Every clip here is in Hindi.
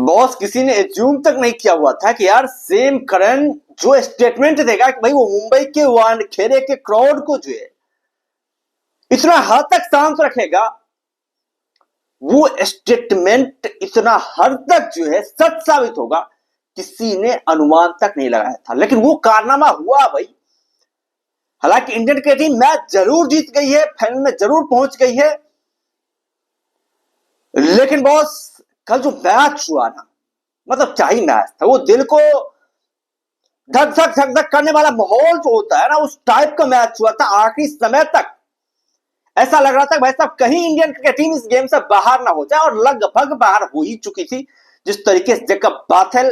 बॉस किसी ने एज्यूम तक नहीं किया हुआ था कि यार सेम करन जो स्टेटमेंट देगा कि भाई वो मुंबई के वानखेड़े के क्राउड को जो है इतना हद तक शांत रखेगा, वो स्टेटमेंट इतना हद तक जो है सच साबित होगा, किसी ने अनुमान तक नहीं लगाया था। लेकिन वो कारनामा हुआ भाई। हालांकि इंडियन की टीम मैच जरूर जीत गई है, फाइनल में जरूर पहुंच गई है, लेकिन बॉस कल जो मैच हुआ ना, मतलब क्या ही मैच था। वो दिल को धक धक धक धक करने वाला माहौल जो होता है ना, उस टाइप का मैच हुआ था। आखिरी समय तक ऐसा लग रहा था भाई साहब कहीं इंडियन क्रिकेट टीम इस गेम से बाहर ना हो जाए, और लगभग बाहर हो ही चुकी थी। जिस तरीके से जेकब बाथेल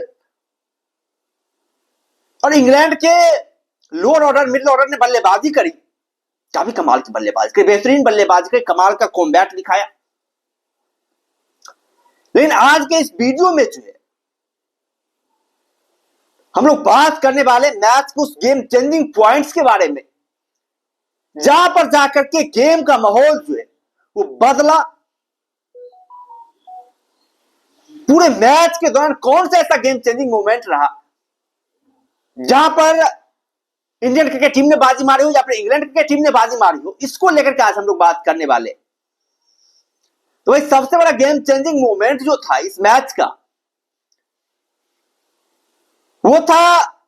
और इंग्लैंड के लोअर ऑर्डर मिडिल ऑर्डर ने बल्लेबाजी करी, काफी कमाल की बल्लेबाजी करी, बेहतरीन बल्लेबाजी करी, कमाल का कॉम्बैट दिखाया। लेकिन आज के इस वीडियो में जो है हम लोग बात करने वाले मैच के उस गेम चेंजिंग पॉइंट्स के बारे में, जहां पर जाकर के गेम का माहौल जो है वो बदला। पूरे मैच के दौरान कौन सा ऐसा गेम चेंजिंग मोमेंट रहा जहां पर इंडियन क्रिकेट टीम ने बाजी मारी हो या फिर इंग्लैंड क्रिकेट टीम ने बाजी मारी हो, इसको लेकर के आज हम लोग बात करने वाले। तो भाई सबसे बड़ा गेम चेंजिंग मोमेंट जो था इस मैच का, वो था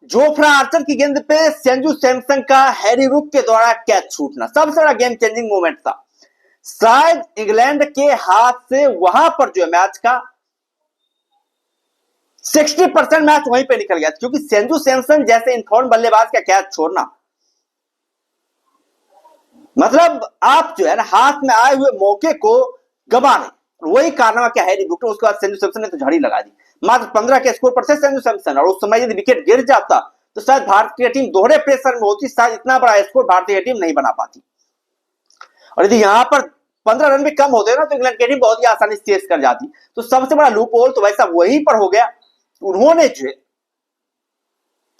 जोफ्रा आर्चर की गेंद पे संजू सैमसन का हैरी ब्रूक के द्वारा कैच छूटना। सबसे बड़ा गेम चेंजिंग मोमेंट था। शायद इंग्लैंड के हाथ से वहां पर जो है मैच का 60% मैच वहीं पे निकल गया, क्योंकि संजू सैमसन जैसे इनफॉर्म बल्लेबाज का कैच छोड़ना, मतलब आप जो है ना हाथ में आए हुए मौके को गवा रहे। वही कारनामा क्या हैरी ब्रूक, उसके बाद संजू सैमसन ने तो झड़ी लगा दी। मात्र 15 के स्कोर पर से संजू सैमसन, और उस समय यदि विकेट गिर जाता तो शायद भारतीय टीम दोहरे प्रेशर में होती, शायद इतना बड़ा स्कोर भारतीय टीम नहीं बना पाती। और यदि यहां पर 15 रन भी कम होते ना तो इंग्लैंड की टीम बहुत ही आसानी से चेस कर जाती। तो सबसे बड़ा लूप होल तो वैसा वहीं पर हो गया। उन्होंने जो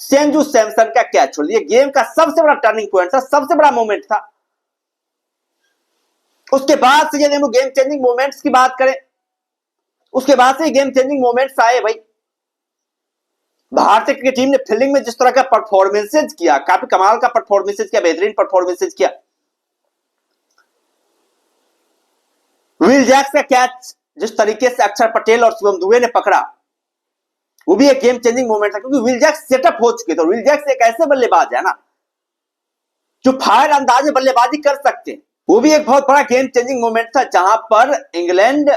संजू सैमसन का कैच छोड़ दिया। गेम का सबसे बड़ा टर्निंग पॉइंट था, सबसे बड़ा मोमेंट था। उसके बाद से यदि हम गेम चेंजिंग मोमेंट्स की बात करें, उसके बाद से गेम चेंजिंग मोमेंट्स आए भाई। भारतीय क्रिकेट टीम ने फील्डिंग में जिस तरह का परफॉर्मेंसेज किया, काफी कमाल का परफॉर्मेंसेज किया, बेहतरीन परफॉर्मेंसेज किया। विल जैक्स का कैच जिस तरीके से अक्षर पटेल और शिवम दुबे ने पकड़ा, वो भी एक गेम चेंजिंग मोमेंट था, क्योंकि विल जैक्स सेटअप हो चुके थे। विल जैक्स एक ऐसे बल्लेबाज है ना जो फायर अंदाज में बल्लेबाजी कर सकते हैं। वो भी एक बहुत बड़ा गेम चेंजिंग मोमेंट था, जहां पर इंग्लैंड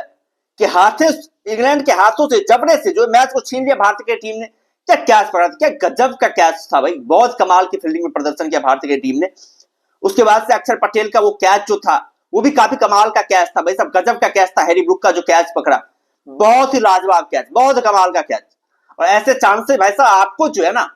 के हाथों से जबड़े से जो मैच को छीन लिया भारतीय की टीम ने। क्या कैच पड़ा था, क्या गजब का कैच था भाई। बहुत कमाल की फील्डिंग में प्रदर्शन किया भारतीय की टीम ने। उसके बाद से अक्षर पटेल का वो कैच जो था वो भी काफी कमाल का कैच था भाई, सब गजब का कैच था। हैरी ब्रूक का जो कैच पकड़ा, बहुत ही लाजवाब कैच, बहुत कमाल का कैच। और ऐसे चांसेस भाई साहब आपको जो है ना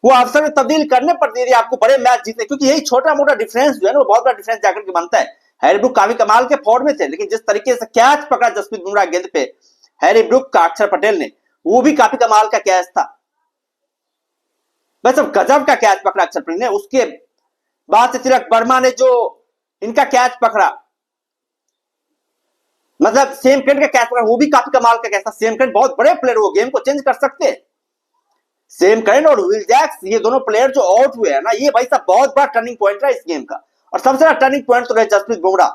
वो अवसर में तब्दील करने पड़ती है आपको बड़े मैच जीतने, क्योंकि यही छोटा मोटा डिफरेंस जो है ना वो बहुत बड़ा डिफरेंस जाकर के बनता है। हैरी ब्रूक काफी कमाल के फॉर्म में थे, लेकिन जिस तरीके से कैच पकड़ा जसप्रीत बुमराह गेंद पे हैरी ब्रूक का अक्षर पटेल ने, वो भी काफी कमाल का कैच था। बस अब गजब का कैच पकड़ा अक्षर पटेल ने। उसके बाद से तिलक वर्मा ने जो इनका कैच पकड़ा, मतलब सेम करंट का कैच पकड़ा, वो भी काफी कमाल का कैच था। सेम करंट बहुत बड़े प्लेयर, वो गेम को चेंज कर सकते हैं। सेम करंट और विल जैक्स, ये दोनों प्लेयर जो आउट हुए हैं ना, ये भाई साहब बहुत बड़ा टर्निंग पॉइंट रहा इस गेम का। और सबसे बड़ा टर्निंग पॉइंट तो रहे जसप्रीत बुमराह,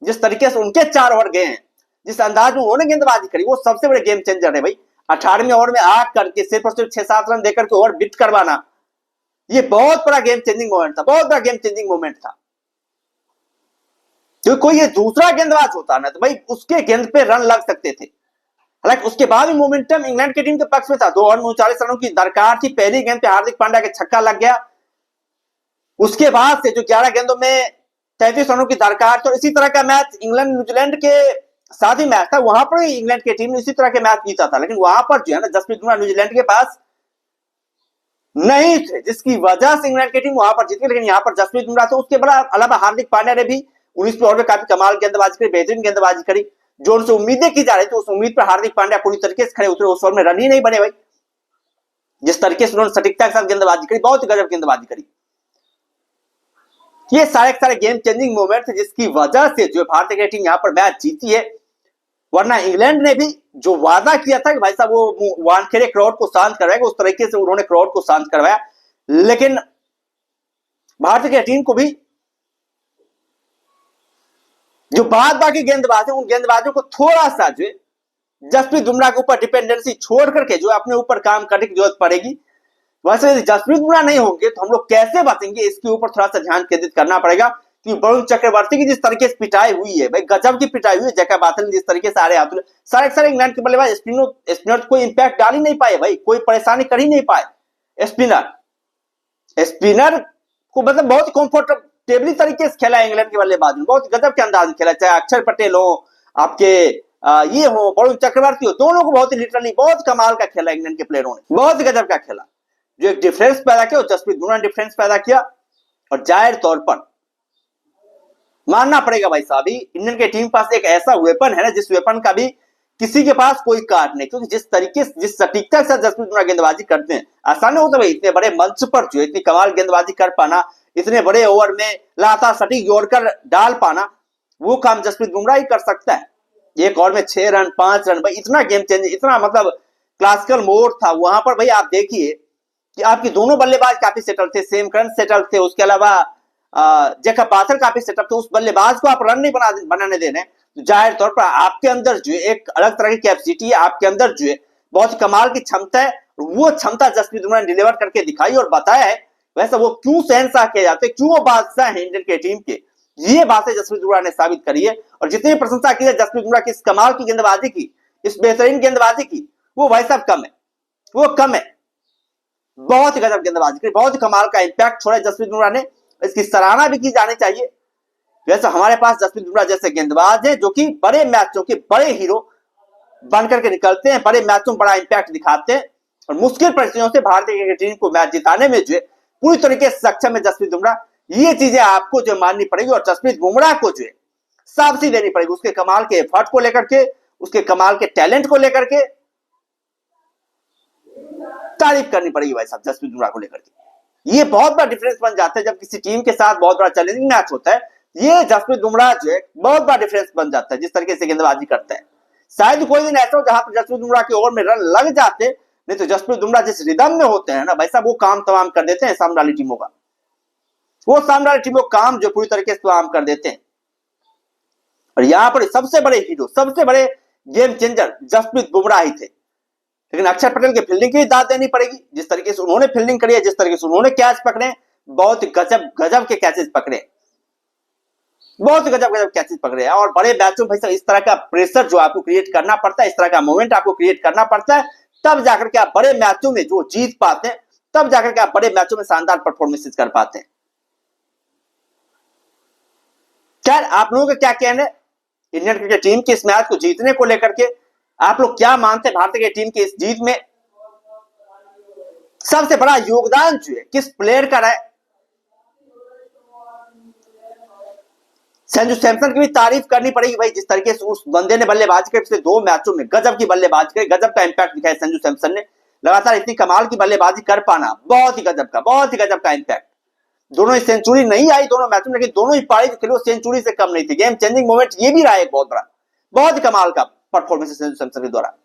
जिस तरीके से उनके 4 ओवर गए हैं, जिस अंदाज में उन्होंने गेंदबाजी करी, वो सबसे बड़े गेम चेंजर है भाई। 18वें ओवर में आ करके सिर्फ और सिर्फ 6-7 रन देकर के ओवर बीट करवाना, ये बहुत बड़ा गेम चेंजिंग मोमेंट था, बहुत बड़ा गेम चेंजिंग मोमेंट था। जो कोई ये दूसरा गेंदबाज होता ना तो भाई उसके गेंद पे रन लग सकते थे। हालांकि उसके बाद भी मोमेंटम इंग्लैंड की टीम के पक्ष में था। 2 ओवर में 39 रनों की दरकार थी। पहली गेंद पे हार्दिक पांड्या के छक्का लग गया। उसके बाद से जो 11 गेंदों में 33 रनों की दरकार थी। और इसी तरह का मैच इंग्लैंड न्यूजीलैंड के साथ ही मैच था, वहां पर इंग्लैंड की टीम ने इसी तरह के मैच जीता था। लेकिन वहां पर जो है ना जसप्रीत बुमराह न्यूजीलैंड के पास नहीं थे, जिसकी वजह से इंग्लैंड की टीम वहां पर जीती। लेकिन यहां पर जसप्रीत बुमराह थे। उसके अलावा हार्दिक पांड्या ने भी 19वें ओवर में काफी कमाल गेंदबाजी करी, बेहतरीन गेंदबाजी करी। जो उनसे उम्मीदें की जा रही थी, उस उम्मीद पर हार्दिक पांड्या पूरी तरीके से खड़े उतरे। उस ओवर में रन ही नहीं बने भाई। जिस तरीके से उन्होंने सटीकता के साथ गेंदबाजी करी, बहुत ही गजब गेंदबाजी करी। ये सारे गेम चेंजिंग मोमेंट थे, जिसकी वजह से जो भारतीय टीम यहां पर मैच जीती है। वरना इंग्लैंड ने भी जो वादा किया था कि भाई साहब वो वानखेड़े क्राउड को शांत करवाएगा, उस तरीके से उन्होंने क्राउड को शांत करवाया। लेकिन भारतीय की टीम को भी जो बाद बाकी गेंदबाज है, उन गेंदबाजों को थोड़ा सा जो जसप्रीत बुमराह के ऊपर डिपेंडेंसी छोड़ करके जो अपने ऊपर काम करने की जरूरत पड़ेगी। वैसे यदि जसप्रीत बुमराह नहीं होंगे तो हम लोग कैसे बचेंगे, इसके ऊपर थोड़ा सा ध्यान केंद्रित करना पड़ेगा। कि वरुण चक्रवर्ती की जिस तरीके से पिटाई हुई है भाई, गजब की पिटाई हुई है। जैकब बाथल ने जिस तरीके से आरे हाथों सारे इंग्लैंड के बल्लेबाज स्पिनर कोई इंपैक्ट डाल ही नहीं पाए भाई, कोई परेशानी कर ही नहीं पाए। स्पिनर को मतलब बहुत कंफर्टेबली तरीके से खेला इंग्लैंड के बल्लेबाज ने, बहुत गजब के अंदाज में खेला। चाहे अक्षर पटेल हो, आपके ये हो, वरुण चक्रवर्ती हो, दोनों को बहुत लिटरली बहुत कमाल का खेला इंग्लैंड के प्लेयरों ने, बहुत गजब का खेला। जो एक डिफरेंस पैदा किया, जसप्रीत बुमराह ने डिफरेंस पैदा किया। और जाहिर तौर पर मानना पड़ेगा भाई साहब, इंडियन के टीम पास एक ऐसा वेपन है ना, जिस वेपन का भी किसी के पास कोई कार्ड नहीं। क्योंकि जिस तरीके से, जिस सटीकता के साथ जसप्रीत बुमराह गेंदबाजी करते हैं, आसान होता है भाई इतने बड़े मंच पर जो इतनी कमाल गेंदबाजी कर पाना, इतने बड़े ओवर में लगातार सटीक जोड़कर डाल पाना, वो काम जसप्रीत बुमराह ही कर सकता है। एक ओवर में 6 रन 5 रन भाई, इतना गेम चेंज, इतना मतलब क्लासिकल मोड था वहां पर भाई। आप देखिए कि आपके दोनों बल्लेबाज काफी सेटल थे, सेम करन सेटल थे, उसके अलावा जैकब बाथल काफी सेटअप थे। उस बल्लेबाज को आप रन नहीं बनाने दे रहे, तो जाहिर तौर पर आपके अंदर जो है एक अलग तरह की कैपेसिटी है, आपके अंदर जो है बहुत कमाल की क्षमता है। वो क्षमता जसप्रीत बुमराह ने डिलीवर करके दिखाई और बताया है। वैसे वो क्यों शहंशाह किए जाते, क्यों वो बादशाह है इंडियन के टीम के, ये बातें जसप्रीत बुमराह ने साबित करी है। और जितनी प्रशंसा की है जसप्रीत बुमराह की इस कमाल की गेंदबाजी की, इस बेहतरीन गेंदबाजी की, वो भाई साहब कम है, वो कम है। बहुत ही गजब गेंदबाजी की, बहुत ही कमाल का इंपैक्ट छोड़ा जसप्रीत बुमराह ने, इसकी सराहना भी की जानी चाहिए। वैसे हमारे पास जसप्रीत बुमराह जैसे गेंदबाज हैं जो कि बड़े मैचों के बड़े हीरो बनकर के निकलते हैं, बड़े मैचों में बड़ा इंपैक्ट दिखाते हैं और मुश्किल परिस्थितियों से भारतीय टीम को मैच जिताने में जो है पूरी तरीके से सक्षम है जसप्रीत बुमराह। ये चीजें आपको जो माननी पड़ेगी और जसप्रीत बुमराह को जो है शाबाशी देनी पड़ेगी, उसके कमाल के एफर्ट को लेकर के, उसके कमाल के टैलेंट को लेकर के तारीफ करनी पड़ेगी भाई साहब जसप्रीत बुमराह को लेकर के। ये बहुत बड़ा डिफरेंस बन जाता है जब किसी टीम के साथ बहुत बड़ा चैलेंजिंग मैच होता है। ये जसप्रीत बुमराह जो है बहुत बड़ा डिफरेंस बन जाता है जिस तरीके से गेंदबाजी करता है। शायद कोई दिन ऐसा हो जहां पर जसप्रीत बुमराह के ओवर में रन लग जाते, नहीं तो जसप्रीत बुमराह जिस रिदम में होते हैं ना भाई साहब, वो काम तमाम कर देते हैं सामने वाली टीमों का, वो सामने वाली टीमों का काम जो पूरी तरीके से तमाम कर देते हैं। और यहां पर सबसे बड़े हीरो, सबसे बड़े गेम चेंजर जसप्रीत बुमराह ही थे। लेकिन अक्षर पटेल की फील्डिंग की दाद देनी पड़ेगी, जिस तरीके से उन्होंने फील्डिंग करी है, जिस तरीके से उन्होंने कैच पकड़े, बहुत गजब के कैचेस पकड़े, बहुत गजब कैचेस पकड़े। और बड़े मैचों में इस तरह का प्रेशर जो आपको क्रिएट करना पड़ता है, इस तरह का मोमेंट आपको क्रिएट करना पड़ता है, तब जाकर के आप बड़े मैचों में जो जीत पाते हैं, तब जाकर के आप बड़े मैचों में शानदार परफॉर्मेंस कर पाते हैं। खैर, आप लोगों का क्या कहना है इंडियन क्रिकेट टीम की इस मैच को जीतने को लेकर के? आप लोग क्या मानते हैं भारतीय टीम की इस जीत में सबसे बड़ा योगदान जो है किस प्लेयर का रहा है? संजू सैमसन की भी तारीफ करनी पड़ेगी भाई, जिस तरीके से उस बंदे ने बल्लेबाजी की, पिछले 2 मैचों में गजब की बल्लेबाजी करी, गजब का इंपैक्ट दिखाया संजू सैमसन ने। लगातार इतनी कमाल की बल्लेबाजी कर पाना बहुत ही गजब का इंपैक्ट। दोनों ही सेंचुरी नहीं आई दोनों मैचों में, लेकिन दोनों ही पारी जो खेली वो सेंचुरी से कम नहीं थी। गेम चेंजिंग मोमेंट ये भी रहा है बहुत बड़ा, बहुत ही कमाल का परफॉर्मेंस संजू सैमसन के द्वारा।